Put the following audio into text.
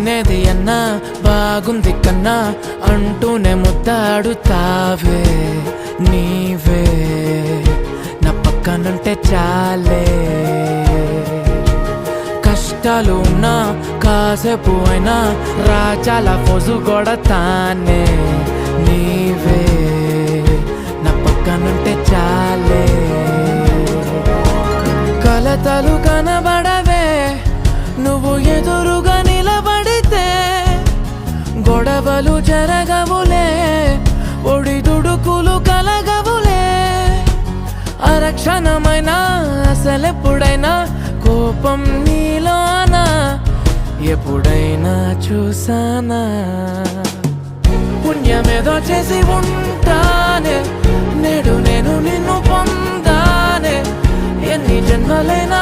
తినేది అన్నా బాగుంది కన్నా అంటూనే ముద్దాడుతావే నీవే నా పక్కనుంటే చాలే కష్టాలు ఉన్నా కాసేపు అయినా రాజాల ఫోజు కొడతానే నీవే నా పక్కనుంటే చాలే కలతలు కనబడవే నువ్వు ఎదురుగా నిలబడితే గొడవలు జరగవులే ఒడిదుడుకులు కలగవులే అరక్షణమైన అసలెప్పుడైనా కోపం నీలోనా ఎప్పుడైనా చూసానా పుణ్యమేదో చేసి ఉంటానే నేడు నేను నిన్ను పొందానే ఎన్ని జన్మలైనా